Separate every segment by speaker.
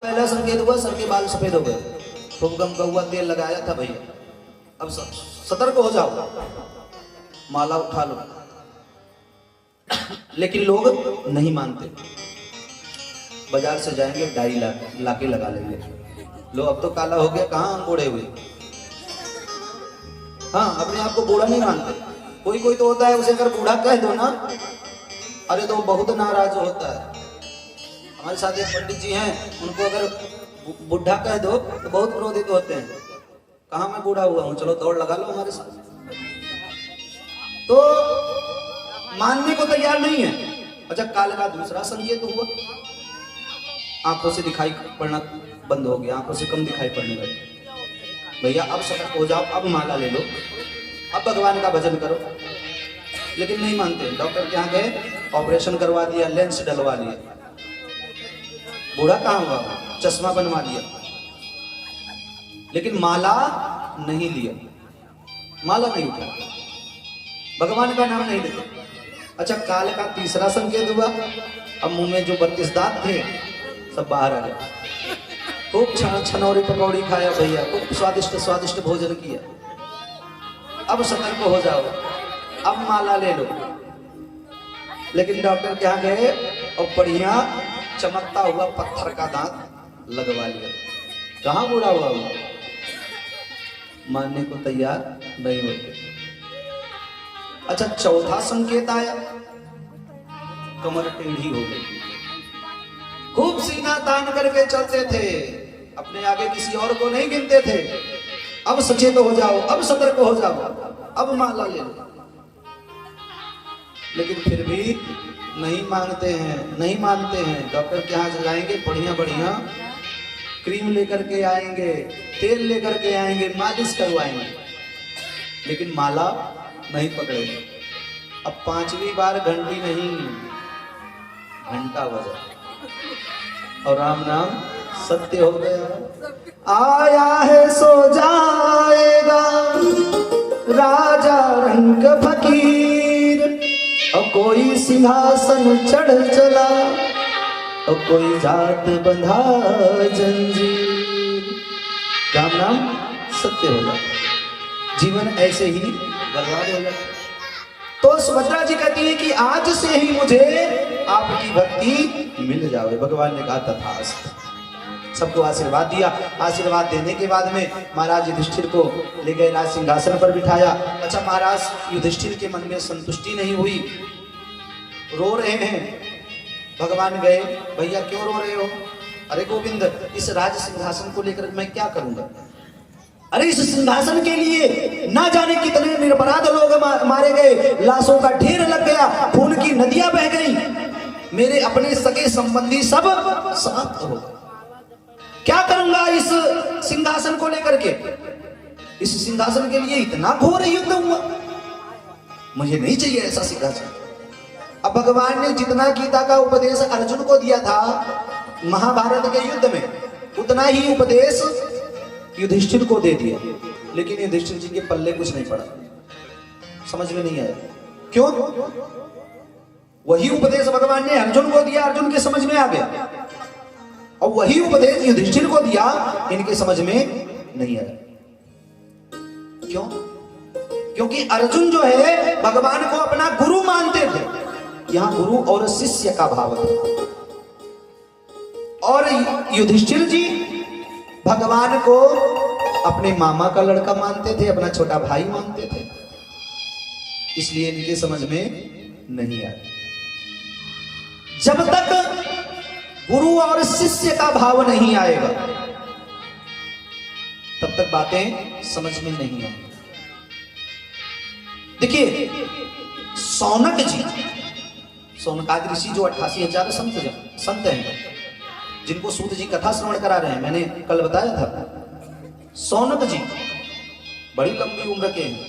Speaker 1: पहला संकेत हुआ, सर के बाल सफेद हो गए, खूब गम का हुआ, तेल लगाया था भैया। अब सतर्क हो जाओ, माला उठा लो। लेकिन लोग नहीं मानते, बाजार से जाएंगे डाई लाके लगा लेंगे। लो अब तो काला हो गया, कहाँ हम बूढ़े हुए। हाँ, अपने आप को बूढ़ा नहीं मानते। कोई कोई तो होता है, उसे अगर बूढ़ा कह दो ना, अरे तो बहुत नाराज होता है। हमारे साथ एक पंडित जी हैं, उनको अगर बुढ़ा कह दो तो बहुत क्रोधित होते हैं। कहा मैं बूढ़ा हुआ हूं, चलो दौड़ लगा लो हमारे साथ। तो मानने को तैयार नहीं है। अच्छा, काल का दूसरा संकेत हुआ, आंखों से दिखाई पड़ना बंद हो गया, आंखों से कम दिखाई पड़ने लगे। भैया अब सतर्क हो जाओ, अब माला ले लो, अब भगवान का भजन करो। लेकिन नहीं मानते। डॉक्टर के यहाँ गए, ऑपरेशन करवा दिया, लेंस डलवा लिया, बूढ़ा कहाँ हुआ, चश्मा बनवा लिया, लेकिन माला नहीं लिया, माला नहीं उठा, भगवान का नाम नहीं लेते। अच्छा, काल का तीसरा संकेत हुआ, अब मुंह में जो 32 दांत थे सब बाहर आ गए। खूब छनौरी पकौड़ी खाया भैया, खूब स्वादिष्ट स्वादिष्ट भोजन किया। अब सतर्क हो जाओ, अब माला ले लो। लेकिन डॉक्टर के यहाँ गए और बढ़िया चमकता हुआ पत्थर का दांत लगवा लिया। कहां बूढ़ा हुआ वो, मानने को तैयार नहीं होते। अच्छा, चौथा संकेत आया, कमर टेढ़ी हो गई, खूब सीना तान करके चलते थे, अपने आगे किसी और को नहीं गिनते थे। अब सचेत हो जाओ, अब सतर्क हो जाओ, अब माला ले लो। लेकिन फिर भी नहीं मानते हैं, नहीं मानते हैं। डॉक्टर के यहाँ जाएंगे, बढ़िया बढ़िया क्रीम लेकर के आएंगे, तेल लेकर के आएंगे, मालिश करवाएंगे, लेकिन माला नहीं पकड़ेंगे। अब 5वीं बार घंटी नहीं, घंटा बजा और राम नाम सत्य हो गया। आया है सो जाएगा राजा रंग फकीर, और कोई सिंहासन चढ़ चला, और कोई जात बंधा जंजीर। राम नाम सत्य होगा, जीवन ऐसे ही बर्बाद हो जाता। तो सुभद्रा जी कहती है कि आज से ही मुझे आपकी भक्ति मिल जावे। भगवान ने कहा तथास्तु, सबको आशीर्वाद दिया। आशीर्वाद देने के बाद में महाराज युधिष्ठिर को ले गए, राज सिंहासन पर बिठाया। अच्छा, महाराज युधिष्ठिर के मन में संतुष्टि नहीं हुई, रो रहे हैं। भगवान गए, भैया क्यों रो रहे हो? अरे गोविंद, इस राज सिंहासन को लेकर मैं क्या करूंगा? अरे इस सिंहासन के लिए ना जाने कितने निरपराध लोग मारे गए, लाशों का ढेर लग गया, खून की नदियां बह गई, मेरे अपने सगे संबंधी सब समाप्त हो गए। क्या करूंगा इस सिंहासन को लेकर के? इस सिंहासन के लिए इतना घोर युद्ध हुआ, मुझे नहीं चाहिए ऐसा सिंहासन। अब भगवान ने जितना गीता का उपदेश अर्जुन को दिया था महाभारत के युद्ध में, उतना ही उपदेश युधिष्ठिर को दे दिया। लेकिन युधिष्ठिर जी के पल्ले कुछ नहीं पड़ा, समझ में नहीं आया। क्यों? वही उपदेश भगवान ने अर्जुन को दिया, अर्जुन के समझ में आ गया, और वही उपदेश युधिष्ठिर को दिया, इनके समझ में नहीं आया। क्यों? क्योंकि अर्जुन जो है भगवान को अपना गुरु मानते थे। यहां गुरु और शिष्य का भाव था, और युधिष्ठिर जी भगवान को अपने मामा का लड़का मानते थे, अपना छोटा भाई मानते थे, इसलिए इनके समझ में नहीं आया। जब तक गुरु और शिष्य का भाव नहीं आएगा, तब तक बातें समझ में नहीं आएंगी। देखिए, सौनक जी, सौनकादि ऋषि जो 88,000 संत हैं, जिनको सूत जी कथा श्रवण करा रहे हैं, मैंने कल बताया था। सौनक जी बड़ी लंबी उम्र के हैं,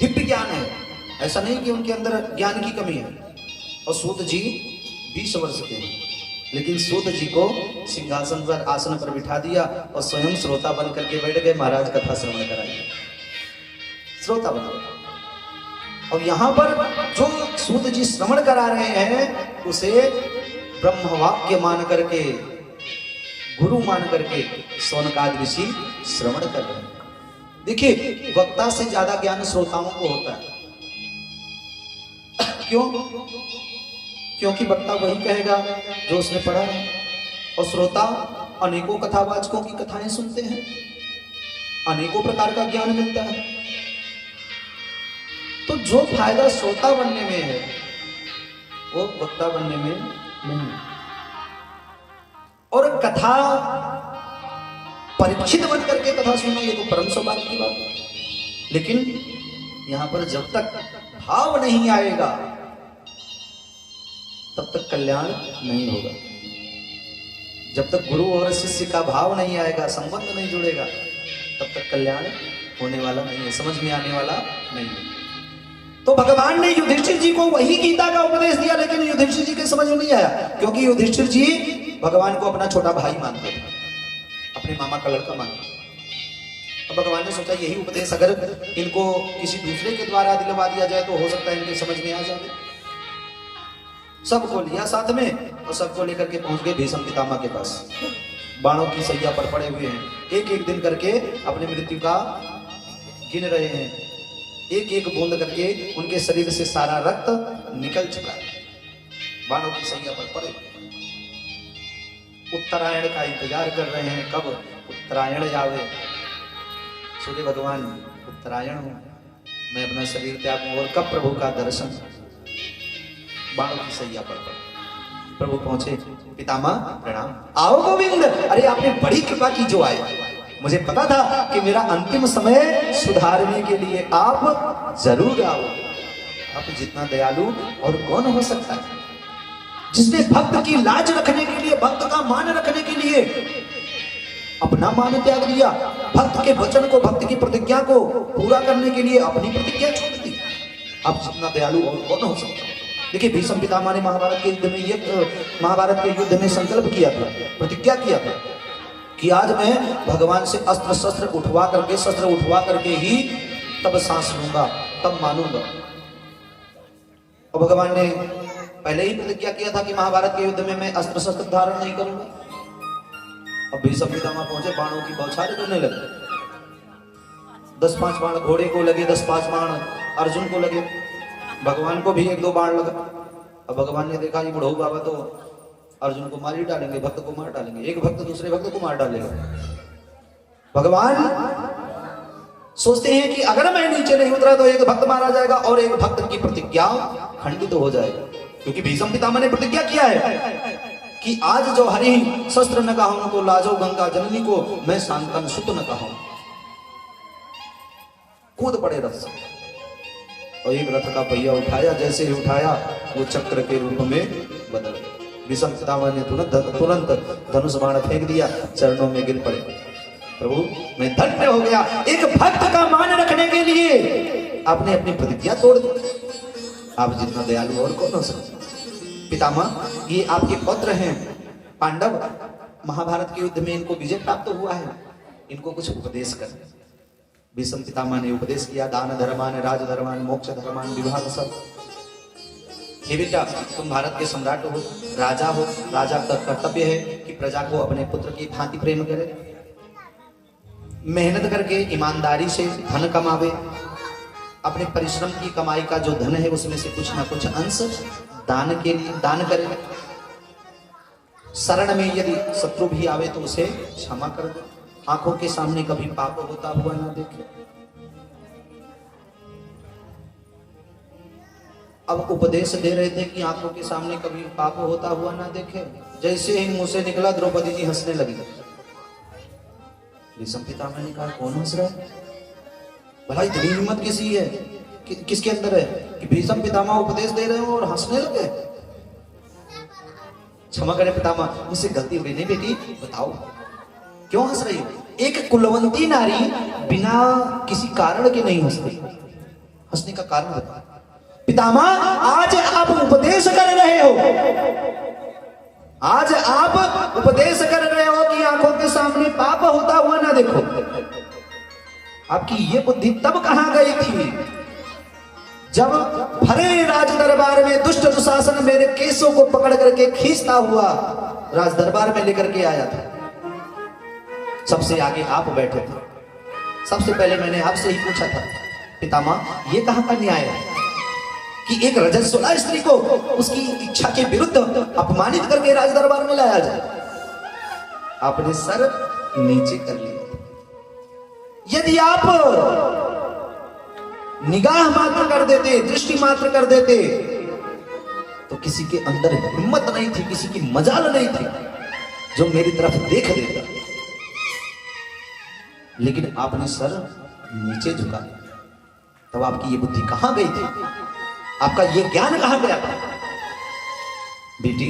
Speaker 1: दिव्य ज्ञान है, ऐसा नहीं कि उनके अंदर ज्ञान की कमी है। और सूत जी 20 वर्ष के हैं, लेकिन सूत जी को सिंहासन पर, आसन पर बिठा दिया और स्वयं श्रोता बन करके बैठ गए। महाराज कथा श्रवण कराइए, श्रोता बन गए। और यहां पर जो सूत जी श्रवण करा रहे हैं, उसे ब्रह्म वाक्य मान करके, गुरु मान करके शौनकादि ऋषि श्रवण कर रहे हैं। देखिए, वक्ता से ज्यादा ज्ञान श्रोताओं को होता है। क्यों? क्योंकि वक्ता वही कहेगा जो उसने पढ़ा है, और श्रोता अनेकों कथावाचकों की कथाएं सुनते हैं, अनेकों प्रकार का ज्ञान मिलता है। तो जो फायदा श्रोता बनने में है वो वक्ता बनने में नहीं। और कथा परीक्षित बन करके कथा सुनना, ये तो परम सौभाग्य की बात है। लेकिन यहां पर जब तक भाव नहीं आएगा तब तक कल्याण नहीं होगा। जब तक गुरु और शिष्य का भाव नहीं आएगा, संबंध नहीं जुड़ेगा, तब तक कल्याण होने वाला नहीं है, समझ में आने वाला नहीं है। तो भगवान ने युधिष्ठिर जी को वही गीता का उपदेश दिया, लेकिन युधिष्ठिर जी के समझ में नहीं आया, क्योंकि युधिष्ठिर जी भगवान को अपना छोटा भाई मानते थे, अपने मामा का लड़का मानते थे। अब भगवान ने सोचा यही उपदेश अगर इनको किसी दूसरे के द्वारा दिलवा दिया जाए तो हो सकता है इनके समझ में आ जाए। सबको लिया साथ में और सबको लेकर के पहुंच गए भीष्म पितामह के पास। बाणों की सैया पर पड़े हुए हैं, एक एक दिन करके अपनी मृत्यु का गिन रहे हैं, एक एक बूंद करके उनके शरीर से सारा रक्त निकल चुका है, बाणों की सैया पर पड़े। उत्तरायण का इंतजार कर रहे हैं, कब उत्तरायण जावे। सूर्य भगवान उत्तरायण हूं, मैं अपना शरीर त्यागूं, और कब प्रभु का दर्शन। बाणों की सैया पर प्रभु पहुंचे। पितामह प्रणाम। आओ गोविंद, अरे आपने बड़ी कृपा की जो आए। मुझे पता था कि मेरा अंतिम समय सुधारने के लिए आप जरूर आओ। आप जितना दयालु और कौन हो सकता है, जिसने भक्त की लाज रखने के लिए, भक्त का मान रखने के लिए अपना मान त्याग दिया, भक्त के वचन को, भक्त की प्रतिज्ञा को पूरा करने के लिए अपनी प्रतिज्ञा छोड़ दी। आप जितना दयालु और कौन हो सकता है। देखिए, भीष्म पितामह ने महाभारत के युद्ध में संकल्प किया था, प्रतिज्ञा किया था कि आज मैं भगवान से शस्त्र उठवा करके ही तब सांस लूंगा, तब मानूंगा। और भगवान ने पहले ही प्रतिज्ञा किया था कि महाभारत के युद्ध में मैं अस्त्र शस्त्र धारण नहीं करूंगा। अब भीष्म पितामह पहुंचे, बाणों की बौछारें करने लगे। 10-5 बाण घोड़े को लगे, 10-5 बाण अर्जुन को लगे, भगवान को भी 1-2 बाण लगा। अब भगवान ने देखा ये बुढ़ऊ बाबा तो अर्जुन को मार ही डालेंगे, भक्त को मार डालेंगे, एक भक्त दूसरे भक्त को मार डालेगा। भगवान सोचते हैं कि अगर मैं नीचे नहीं उतरा तो एक भक्त मारा जाएगा और एक भक्त की प्रतिज्ञा खंडित हो जाएगा, क्योंकि भीष्म पितामह ने प्रतिज्ञा किया है कि आज जो हरि शस्त्र न कहूं को लाजो गंगा जननी को, मैं शांतन सुत न कहूं। कूद पड़े रथ से और एक रथ का पहिया उठाया, जैसे ही उठाया वो चक्र के रूप में बदल गया। भीष्म पितामह ने तुरंत धनुष बाण फेंक दिया, चरणों में गिर पड़े। प्रभु मैं धन्य हो गया, एक भक्त का मान रखने के लिए आपने अपनी प्रतिज्ञा तोड़ दी। आप जितना दयालु और कौन हो सकता। पितामह, ये आपके पौत्र हैं पांडव, महाभारत के युद्ध में इनको विजय प्राप्त हुआ है, इनको कुछ उपदेश कर। भीष्म पितामह ने उपदेश किया, दान धर्मान, राज धर्मान, मोक्ष धर्मान, विवाह सब। हे बेटा, तुम भारत के सम्राट हो, राजा हो, राजा का कर्तव्य है कि प्रजा को अपने पुत्र की भांति प्रेम करे, मेहनत करके ईमानदारी से धन कमावे, अपने परिश्रम की कमाई का जो धन है उसमें से कुछ ना कुछ अंश दान के लिए दान करे। शरण में यदि शत्रु भी आवे तो उसे क्षमा कर दो, आंखों के सामने कभी पाप होता हुआ ना देखे। अब उपदेश दे रहे थे कि आंखों के सामने कभी पाप होता हुआ ना देखे। जैसे ही मुंह से निकला द्रौपदी जी हंसने लगी। भीष्म पितामह ने कहा, कौन हंस रहा है? भला इतनी हिम्मत किसी है किसके अंदर है कि भीष्म पितामह उपदेश दे रहे हो और हंसने लगे? क्षमा करें पितामह, मुझसे गलती हो गई। नहीं बेटी, बताओ क्यों हंस रही हो? एक कुलवंती नारी बिना किसी कारण के नहीं हंसती, हंसने का कारण बताओ। पितामह, आज आप उपदेश कर रहे हो, आज आप उपदेश कर रहे हो कि आंखों के सामने पाप होता हुआ ना देखो। आपकी ये बुद्धि तब कहां गई थी जब भरे राज दरबार में दुष्ट दुशासन मेरे केसों को पकड़ करके खींचता हुआ राज दरबार में लेकर के आया था, सबसे आगे आप बैठे थे। सबसे पहले मैंने आपसे ही पूछा था, पितामह ये कहां का न्याय है कि एक रजस्वला स्त्री को उसकी इच्छा के विरुद्ध अपमानित करके राज दरबार में लाया जाए। आपने सर नीचे कर लिया। यदि आप निगाह मात्र कर देते, दृष्टि मात्र कर देते, तो किसी के अंदर हिम्मत नहीं थी, किसी की मजाल नहीं थी जो मेरी तरफ देख देता। लेकिन आपने सर नीचे झुका, तब आपकी ये बुद्धि कहां गई थी, आपका ये ज्ञान कहां गया था? बेटी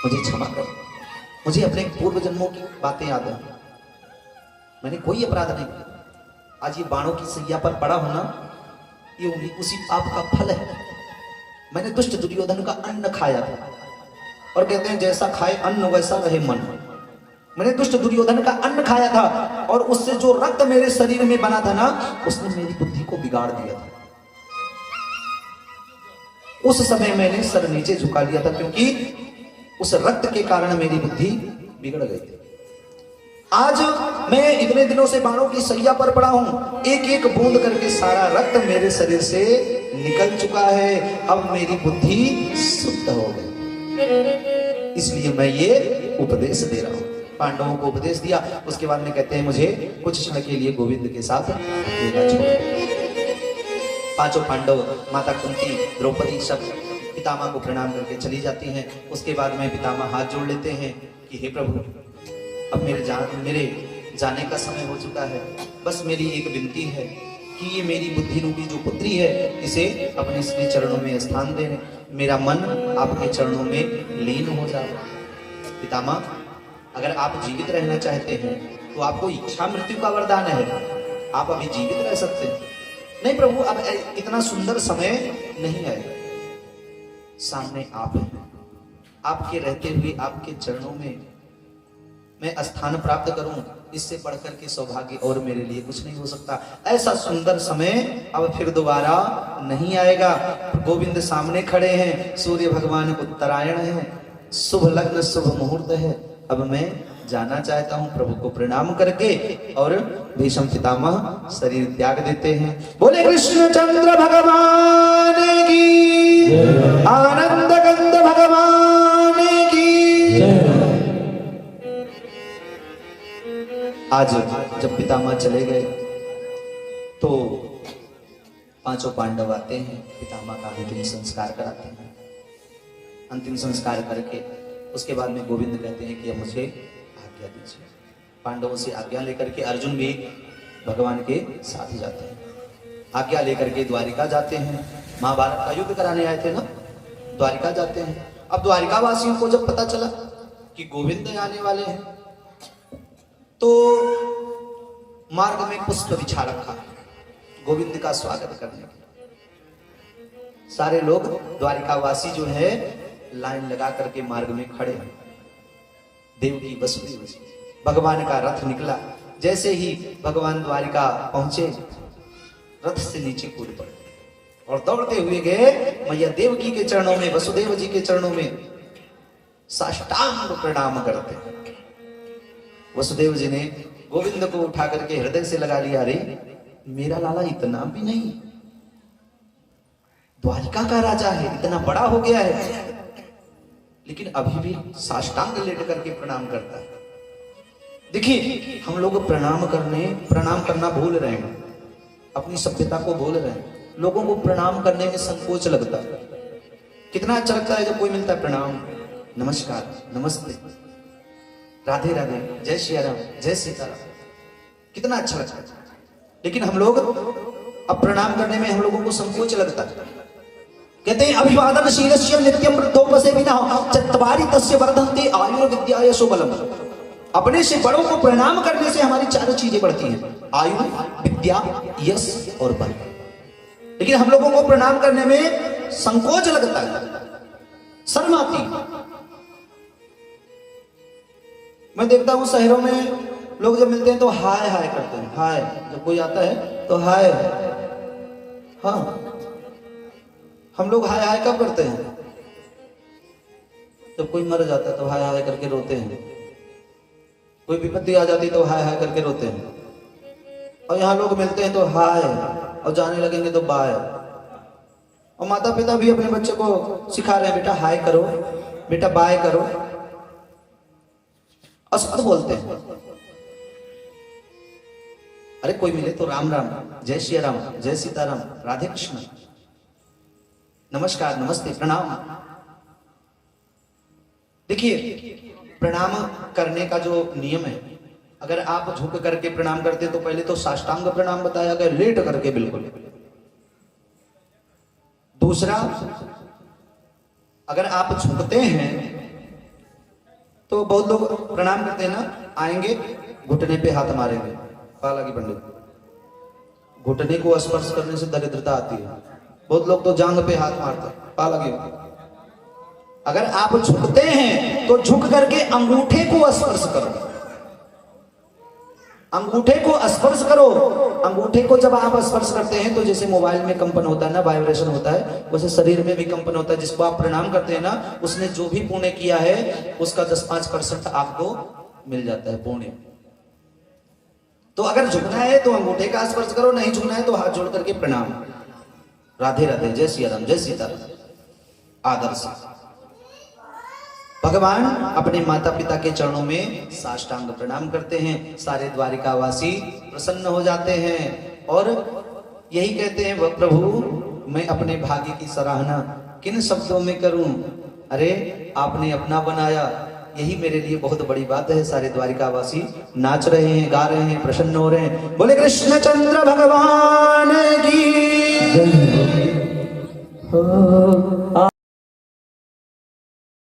Speaker 1: मुझे क्षमा कर, मुझे अपने पूर्व जन्मों की बातें याद है। मैंने कोई अपराध नहीं किया। आज ये बाणों की सैया पर पड़ा होना, ये उसी पाप का फल है। मैंने दुष्ट दुर्योधन का अन्न खाया था, और कहते हैं जैसा खाए अन्न वैसा रहे मन। मैंने दुष्ट दुर्योधन का अन्न खाया था, और उससे जो रक्त मेरे शरीर में बना था ना, उसने मेरी बुद्धि को बिगाड़ दिया था। उस समय मैंने सर नीचे झुका लिया था, क्योंकि उस रक्त के कारण मेरी बुद्धि बिगड़ गई थी। आज मैं इतने दिनों से बाणों की सैया पर पड़ा हूं, एक एक बूंद करके सारा रक्त मेरे शरीर से निकल चुका है। अब मेरी बुद्धि शुद्ध हो गई, इसलिए मैं ये उपदेश दे रहा हूं। पांडवों को उपदेश दिया, उसके बाद में कहते हैं मुझे कुछ क्षण के लिए गोविंद के साथ लेना छोड़। पांचों पांडव, माता कुंती, द्रौपदी सब पितामह को प्रणाम करके चली जाती हैं। उसके बाद में पितामह हाथ जोड़ लेते हैं कि हे प्रभु, अब मेरे जाने का समय हो चुका है। बस मेरी एक विनती है कि ये मेरी बुद्धि रूपी जो पुत्री है, इसे अपने श्री चरणों में स्थान दें। मेरा मन आपके चरणों में लीन हो जाए। पितामह, अगर आप जीवित रहना चाहते हैं तो आपको इच्छा मृत्यु का वरदान है, आप अभी जीवित रह सकते हैं। नहीं प्रभु, अब इतना सुंदर समय नहीं है। सामने आप हैं, आपके रहते हुए आपके चरणों में मैं स्थान प्राप्त करूं, इससे बढ़कर के सौभाग्य और मेरे लिए कुछ नहीं हो सकता। ऐसा सुंदर समय अब फिर दोबारा नहीं आएगा। गोविंद सामने खड़े हैं, सूर्य भगवान उत्तरायण है, शुभ लग्न शुभ मुहूर्त है। अब मैं जाना चाहता हूं। प्रभु को प्रणाम करके और भीष्म पितामह शरीर त्याग देते हैं। बोले कृष्णचंद्र भगवान की, आनंद कंद भगवान की। आज जब पितामह चले गए तो पांचों पांडव आते हैं, पितामह का अंतिम संस्कार कराते हैं। अंतिम संस्कार करके उसके बाद में गोविंद कहते हैं कि अब मुझे आज्ञा दीजिए। पांडवों से आज्ञा लेकर के अर्जुन भी भगवान के साथ ही जाते हैं। आज्ञा लेकर के द्वारिका जाते हैं। महाभारत का युद्ध कराने आए थे ना, द्वारिका जाते हैं। अब द्वारिका वासियों को जब पता चला कि गोविंद आने वाले हैं, तो मार्ग में पुष्प बिछा रखा गोविंद का स्वागत करने के। सारे लोग द्वारिका वासी जो है लाइन लगा करके मार्ग में खड़े हैं। देवकी वसुदेव जी, भगवान का रथ निकला। जैसे ही भगवान द्वारिका पहुंचे, रथ से नीचे कूद पड़े और दौड़ते हुए गए मैया देवकी के चरणों में, वसुदेव जी के चरणों में साष्टांग प्रणाम करते। वसुदेव जी ने गोविंद को उठा करके हृदय से लगा लिया। अरे मेरा लाला इतना भी नहीं, द्वारिका का राजा है, इतना बड़ा हो गया है, लेकिन अभी भी साष्टांग लेट करके प्रणाम करता है। देखिए, हम लोग प्रणाम करना भूल रहे हैं, अपनी सभ्यता को भूल रहे हैं। लोगों को प्रणाम करने में संकोच लगता है। कितना अच्छा लगता है जब कोई मिलता है, प्रणाम, नमस्कार, नमस्ते, राधे राधे, जय श्री राम, जय सीताराम, कितना अच्छा लगता है। लेकिन हम लोग अब प्रणाम करने में हम लोगों को संकोच लगता है। कहते हैं अभिवादन शीलस्य नित्यम वृद्धोपसेविनः चत्वारि तस्य वर्धन्ते आयुर्विद्या यशो बलम्। अपने से बड़ों को प्रणाम करने से हमारी चार चीजें बढ़ती हैं, आयु, विद्या, यश और बल। लेकिन हम लोगों को प्रणाम करने में संकोच लगता है, शर्म आती। मैं देखता हूं शहरों में लोग जब मिलते हैं तो हाय हाय करते हैं, हाय। जब कोई आता है तो हाय, हाँ हम लोग हाय हाय कब करते हैं? जब कोई मर जाता है तो हाय हाय करके रोते हैं, कोई विपत्ति आ जाती तो हाय हाय करके रोते हैं। और यहाँ लोग मिलते हैं तो हाय, और जाने लगेंगे तो बाय। और माता पिता भी अपने बच्चे को सिखा रहे हैं, बेटा हाय करो, बेटा बाय करो, असर बोलते हैं। अरे कोई मिले तो राम राम, जय श्री राम, जय सीताराम, राधे कृष्ण, नमस्कार, नमस्ते, प्रणाम। देखिए प्रणाम करने का जो नियम है, अगर आप झुक करके प्रणाम करते तो पहले तो साष्टांग प्रणाम बताया गया, लेट करके बिल्कुल। दूसरा, अगर आप झुकते हैं तो बहुत लोग प्रणाम करते हैं ना, आएंगे घुटने पे हाथ मारेंगे, पालागी पंडित, घुटने को स्पर्श करने से दरिद्रता आती है। बहुत लोग तो जांग पे हाथ मारते हैं, पालागी। अगर आप झुकते हैं तो झुक करके अंगूठे को स्पर्श करो, अंगूठे को स्पर्श करो। अंगूठे को जब आप स्पर्श करते हैं तो जैसे मोबाइल में कंपन होता है ना, वाइब्रेशन होता है, वैसे शरीर में भी कंपन होता है। जिसको आप प्रणाम करते हैं ना, उसने जो भी पुण्य किया है उसका 10-5% आपको मिल जाता है पुण्य। तो अगर झुकना है तो अंगूठे का स्पर्श करो, नहीं झुकना है तो हाथ जोड़ करके प्रणाम, राधे राधे, जय श्री राम, जय सीताराम, आदर से। भगवान अपने माता पिता के चरणों में साष्टांग प्रणाम करते हैं, सारे द्वारिकावासी प्रसन्न हो जाते हैं और यही कहते हैं, वह प्रभु मैं अपने भाग्य की सराहना किन शब्दों में करूं, अरे आपने अपना बनाया, यही मेरे लिए बहुत बड़ी बात है। सारे द्वारिकावासी नाच रहे हैं, गा रहे हैं, प्रसन्न हो रहे हैं। बोले कृष्णचंद्र भगवान की जय हो।